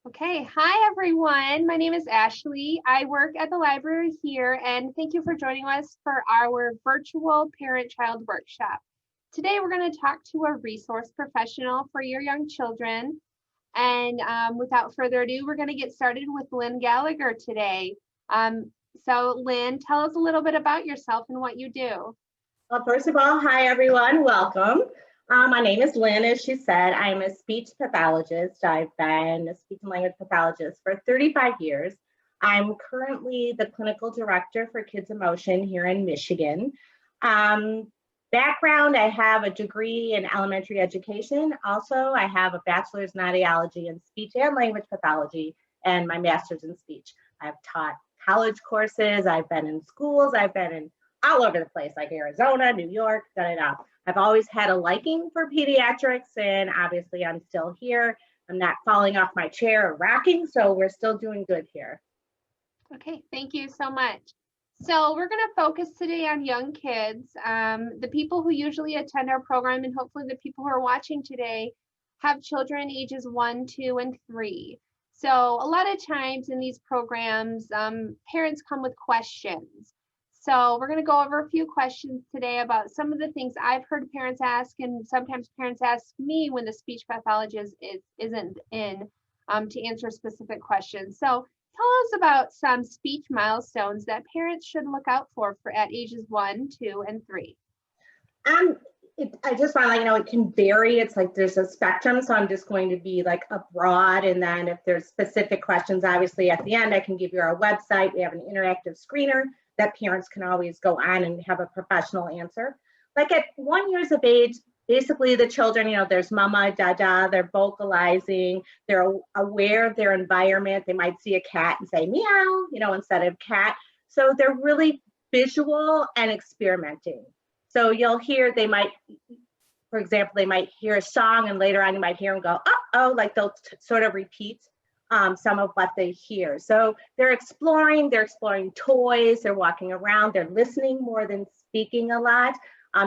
Okay, hi everyone. My name is Ashley. I work at the library here, and thank you for joining us for our virtual parent-child workshop. Today, we're going to talk to a resource professional for your young children. And without further ado, we're going to get started with Lynn Gallagher today. So Lynn, tell us a little bit about yourself and what you do. Well, first of all, hi everyone, welcome. My name is Lynn, as she said. I'm a speech pathologist. I've been a speech and language pathologist for 35 years. I'm currently the clinical director for Kids Emotion here in Michigan. Background, I have a degree in elementary education. Also, I have a bachelor's in audiology and speech and language pathology and my master's in speech. I've taught college courses, I've been in schools, I've been in all over the place, like Arizona, New York, da-da-da. I've always had a liking for pediatrics, and obviously I'm still here. I'm not falling off my chair or rocking, so we're still doing good here. Okay, thank you so much. So we're going to focus today on young kids. The people who usually attend our program, and hopefully the people who are watching today, have children ages 1, 2, and 3. So a lot of times in these programs, parents come with questions. So we're going to go over a few questions today about some of the things I've heard parents ask, and sometimes parents ask me when the speech pathologist isn't in to answer specific questions. So tell us about some speech milestones that parents should look out for at ages 1, 2, and 3. I just want to let you know it can vary. It's like there's a spectrum, so I'm just going to be like a broad, and then if there's specific questions, obviously at the end I can give you our website. We have an interactive screener that parents can always go on and have a professional answer. Like at 1 year of age, basically the children, there's mama, dada, they're vocalizing, they're aware of their environment. They might see a cat and say meow, instead of cat. So they're really visual and experimenting. So you'll hear, for example, they might hear a song and later on you might hear them go, uh-oh, like they'll sort of repeat some of what they hear. So they're exploring toys, they're walking around, they're listening more than speaking a lot.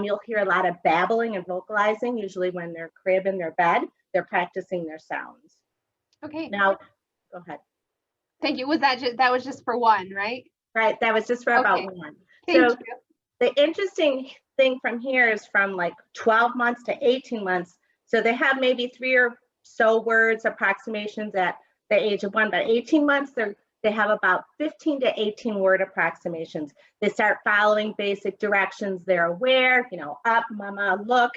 You'll hear a lot of babbling and vocalizing, usually when they're crib in their bed, they're practicing their sounds. Okay. Now, go ahead. Thank you. That was just for 1, right? Right, that was just for about 1. Thank you. The interesting thing from here is from like 12 months to 18 months. So they have maybe 3 or so words approximations at the age of 1, but 18 months, they have about 15 to 18 word approximations. They start following basic directions. They're aware, up, mama, look.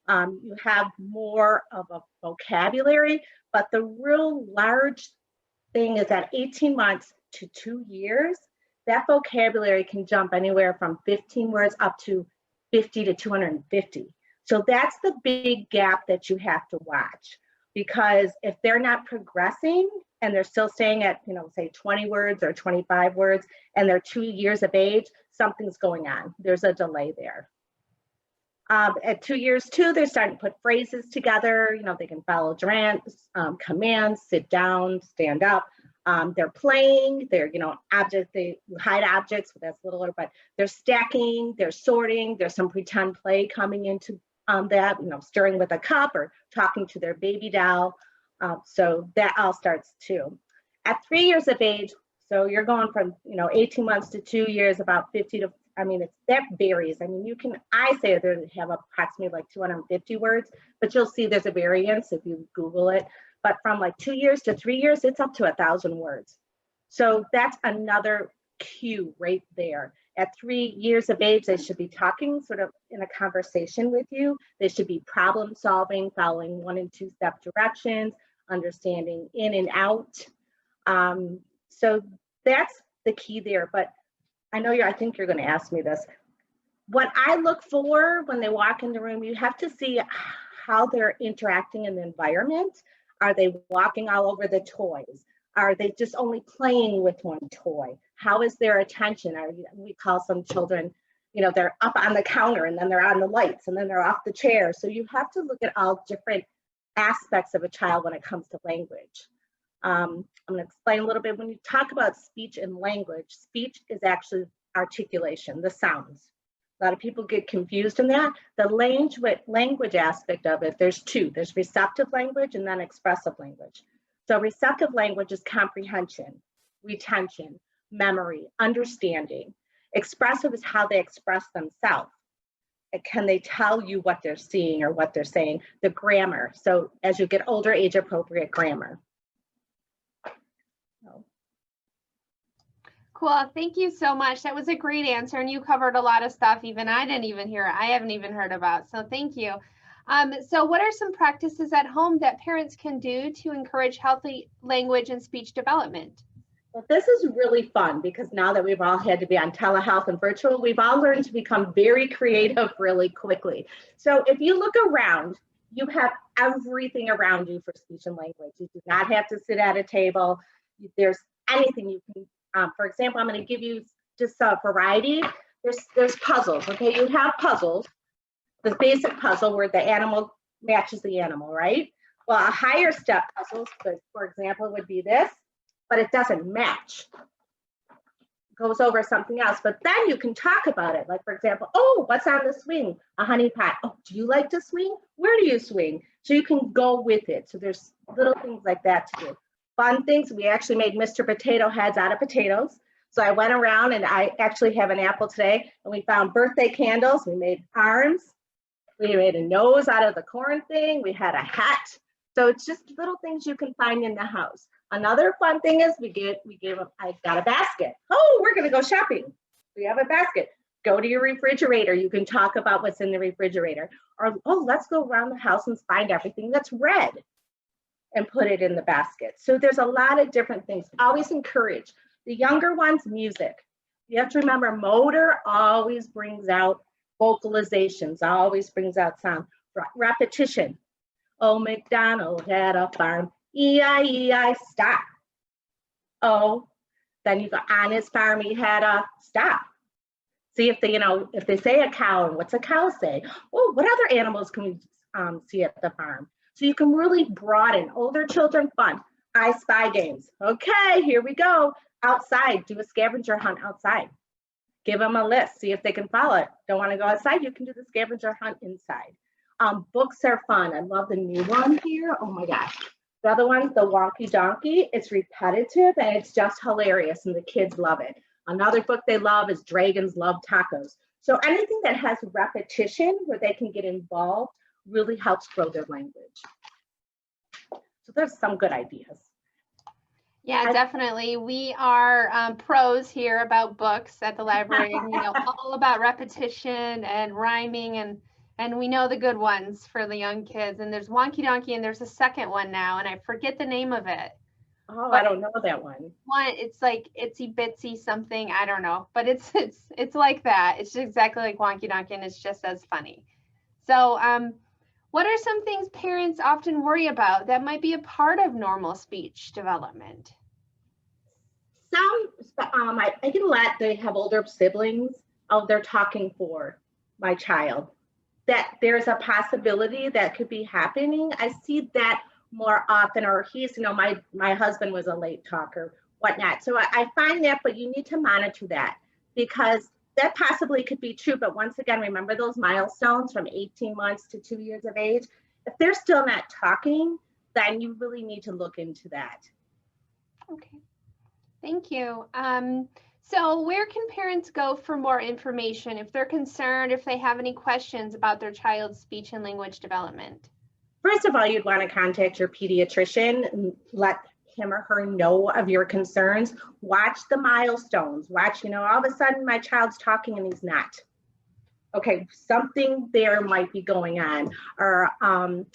You have more of a vocabulary, but the real large thing is at 18 months to 2 years, that vocabulary can jump anywhere from 15 words up to 50 to 250. So that's the big gap that you have to watch, because if they're not progressing and they're still staying at, say 20 words or 25 words, and they're 2 years of age, something's going on. There's a delay there. At 2 years too, they're starting to put phrases together. They can follow commands, sit down, stand up. They're playing, they're, they hide objects, but that's littler, but they're stacking, they're sorting, there's some pretend play coming into that, stirring with a cup or talking to their baby doll. So that all starts too. At 3 years of age, so you're going from, 18 months to 2 years, about 50 to, that varies. I say they have approximately like 250 words, but you'll see there's a variance if you Google it. But from like 2 years to 3 years, it's up to 1,000 words. So that's another cue right there. At 3 years of age, they should be talking sort of in a conversation with you. They should be problem solving, following 1 and 2 step directions, understanding in and out. So that's the key there. But I think you're going to ask me this. What I look for when they walk in the room, you have to see how they're interacting in the environment. Are they walking all over the toys? Are they just only playing with one toy? How is their attention? We call some children, they're up on the counter and then they're on the lights and then they're off the chair. So you have to look at all different aspects of a child when it comes to language. I'm going to explain a little bit. When you talk about speech and language, speech is actually articulation, the sounds. A lot of people get confused in that. The language aspect of it, there's 2. There's receptive language and then expressive language. So receptive language is comprehension, retention, memory, understanding. Expressive is how they express themselves. Can they tell you what they're seeing or what they're saying? The grammar. So as you get older, age appropriate grammar. Cool. Thank you so much. That was a great answer. And you covered a lot of stuff even I didn't even hear. I haven't even heard about. So thank you. So what are some practices at home that parents can do to encourage healthy language and speech development? Well, this is really fun because now that we've all had to be on telehealth and virtual, we've all learned to become very creative really quickly. So if you look around, you have everything around you for speech and language. You do not have to sit at a table. There's anything you can, for example, I'm going to give you just a variety. There's puzzles, okay? You have puzzles, the basic puzzle where the animal matches the animal, right? Well, a higher step puzzle, for example, would be this, but it doesn't match. It goes over something else, but then you can talk about it. Like, for example, oh, what's on the swing? A honey pot. Oh, do you like to swing? Where do you swing? So you can go with it. So there's little things like that to do. Fun things, we actually made Mr. Potato Heads out of potatoes. So I went around and I actually have an apple today and we found birthday candles. We made arms. We made a nose out of the corn thing. We had a hat. So it's just little things you can find in the house. Another fun thing is I got a basket. Oh, we're gonna go shopping. We have a basket. Go to your refrigerator. You can talk about what's in the refrigerator. Or, oh, let's go around the house and find everything that's red and put it in the basket. So there's a lot of different things. Always encourage. The younger ones, music. You have to remember motor always brings out vocalizations, always brings out sound. Repetition. Oh, MacDonald had a farm. E-I-E-I, stop. Oh, then you go on his farm, he had a stop. See if they, if they say a cow, what's a cow say? Oh, what other animals can we see at the farm? So you can really broaden. Older children, fun. I Spy games. Okay, here we go. Outside, do a scavenger hunt outside. Give them a list, see if they can follow it. Don't want to go outside, you can do the scavenger hunt inside. Books are fun. I love the new one here. Oh my gosh. The other one's the Wonky Donkey. It's repetitive and it's just hilarious and the kids love it. Another book they love is Dragons Love Tacos. So anything that has repetition where they can get involved really helps grow their language. So there's some good ideas. Yeah, definitely. We are pros here about books at the library, all about repetition and rhyming, and we know the good ones for the young kids. And there's Wonky Donkey, and there's a second one now, and I forget the name of it. Oh, I don't know that one. It's like Itsy Bitsy something, I don't know, but it's like that. It's just exactly like Wonky Donkey, and it's just as funny. So, what are some things parents often worry about that might be a part of normal speech development? I get a lot, they have older siblings. Oh, they're talking for my child. That there's a possibility that could be happening. I see that more often, or he's, my husband was a late talker, whatnot. So I find that, but you need to monitor that because that possibly could be true. But once again, remember those milestones from 18 months to 2 years of age. If they're still not talking, then you really need to look into that. Okay, thank you. So where can parents go for more information if they're concerned, if they have any questions about their child's speech and language development? First of all, you'd want to contact your pediatrician and let him or her know of your concerns. Watch the milestones. Watch, all of a sudden my child's talking and he's not. Okay, something there might be going on. Or and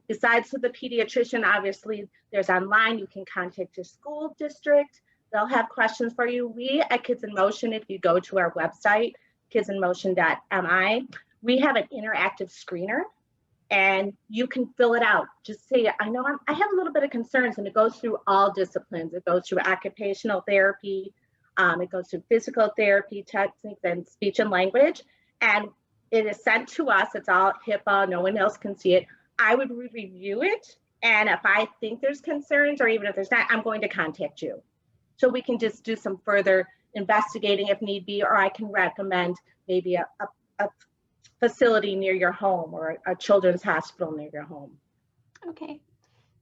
besides the pediatrician, obviously there's online. You can contact your school district. They'll have questions for you. We at Kids in Motion, if you go to our website, kidsinmotion.mi, we have an interactive screener and you can fill it out. Just say, I know I have a little bit of concerns, and it goes through all disciplines. It goes through occupational therapy, it goes through physical therapy techniques and speech and language. And it is sent to us. It's all HIPAA, no one else can see it. I would review it. And if I think there's concerns, or even if there's not, I'm going to contact you. So we can just do some further investigating if need be, or I can recommend maybe a facility near your home or a children's hospital near your home. Okay,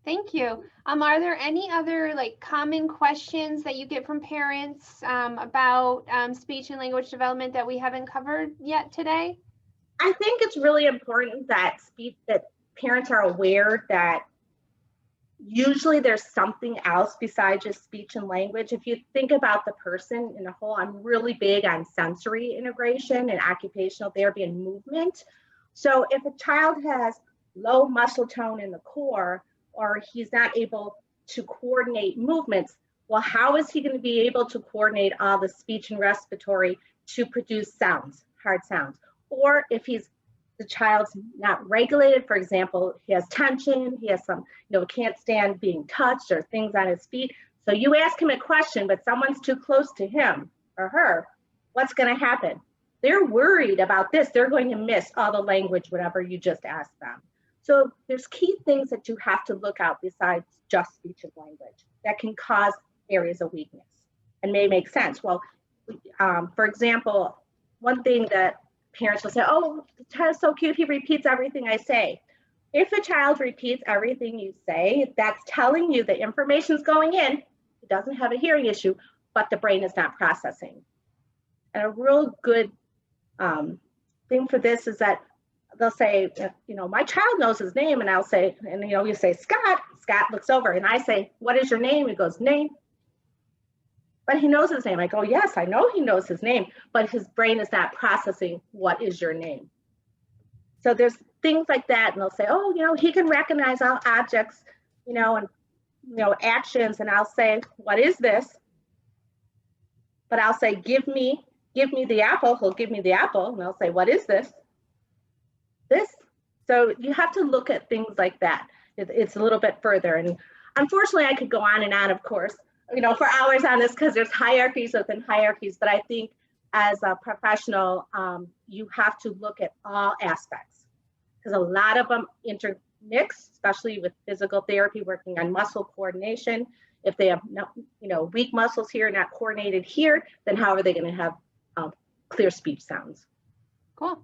Thank you. Are there any other like common questions that you get from parents about speech and language development that we haven't covered yet today? I think it's really important that parents are aware that usually there's something else besides just speech and language. If you think about the person in a whole, I'm really big on sensory integration and occupational therapy and movement. So if a child has low muscle tone in the core, or he's not able to coordinate movements, well, how is he going to be able to coordinate all the speech and respiratory to produce sounds, hard sounds? Or if the child's not regulated, for example, he has tension, he has some, can't stand being touched or things on his feet. So you ask him a question, but someone's too close to him or her, what's going to happen? They're worried about this. They're going to miss all the language, whatever you just asked them. So there's key things that you have to look out besides just speech and language that can cause areas of weakness and may make sense. Well, for example, one thing that parents will say, oh, the child's so cute, he repeats everything I say. If a child repeats everything you say, that's telling you the information's going in, it doesn't have a hearing issue, but the brain is not processing. And a real good thing for this is that they'll say, my child knows his name, and I'll say, and you say, Scott looks over, and I say, what is your name? He goes, name. But he knows his name. I go, yes, I know he knows his name, but his brain is not processing what is your name. So there's things like that, and they'll say, oh, he can recognize all objects, and actions, and I'll say, what is this? But I'll say, give me the apple. He'll give me the apple, and I'll say, what is this? This. So you have to look at things like that. It's a little bit further, and unfortunately, I could go on and on, of course, for hours on this because there's hierarchies within hierarchies, but I think as a professional, you have to look at all aspects because a lot of them intermix, especially with physical therapy, working on muscle coordination. If they have weak muscles here, not coordinated here, then how are they going to have clear speech sounds? Cool.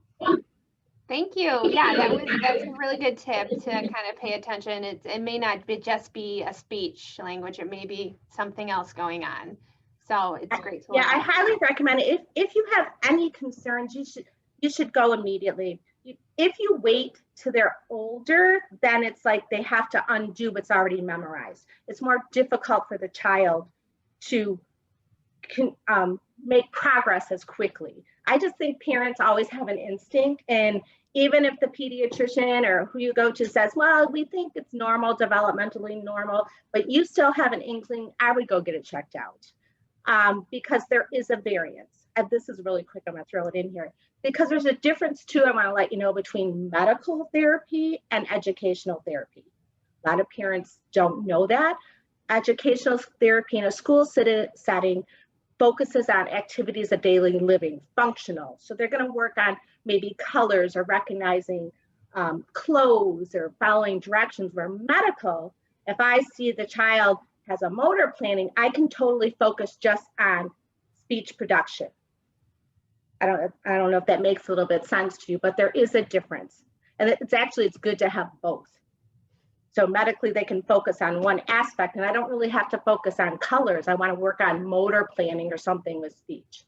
Thank you. Yeah, that's a really good tip to kind of pay attention. It may not just be a speech language. It may be something else going on. So it's great to I highly recommend it. If you have any concerns, you should go immediately. If you wait till they're older, then it's like they have to undo what's already memorized. It's more difficult for the child to make progress as quickly. I just think parents always have an instinct, and even if the pediatrician or who you go to says, well, we think it's normal, developmentally normal, but you still have an inkling, I would go get it checked out because there is a variance. And this is really quick, I'm gonna throw it in here, because there's a difference too, I wanna let you know, between medical therapy and educational therapy. A lot of parents don't know that. Educational therapy in a school setting focuses on activities of daily living, functional. So they're going to work on maybe colors or recognizing clothes or following directions, where medical, if I see the child has a motor planning, I can totally focus just on speech production. I don't know if that makes a little bit sense to you, but there is a difference. And it's good to have both. So medically, they can focus on one aspect, and I don't really have to focus on colors. I want to work on motor planning or something with speech.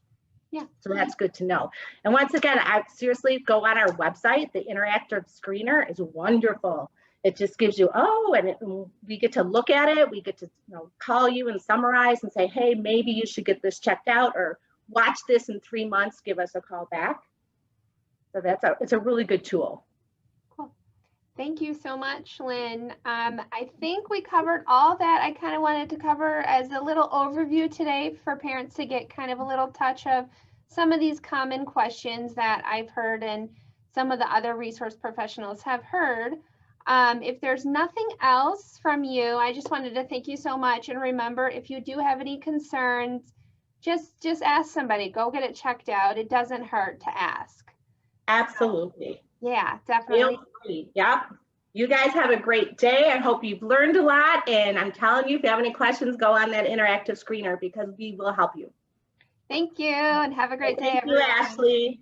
Yeah. So that's good to know. And once again, I seriously go on our website. The interactive screener is wonderful. It just gives you, and we get to look at it. We get to call you and summarize and say, hey, maybe you should get this checked out, or watch this in 3 months, give us a call back. So it's a really good tool. Thank you so much, Lynn. I think we covered all that I kind of wanted to cover as a little overview today for parents to get kind of a little touch of some of these common questions that I've heard and some of the other resource professionals have heard. If there's nothing else from you, I just wanted to thank you so much. And remember, if you do have any concerns, just ask somebody, go get it checked out. It doesn't hurt to ask. Absolutely. Yeah, definitely. Yep. You guys have a great day. I hope you've learned a lot. And I'm telling you, if you have any questions, go on that interactive screener because we will help you. Thank you and have a great day. Thank you, Ashley.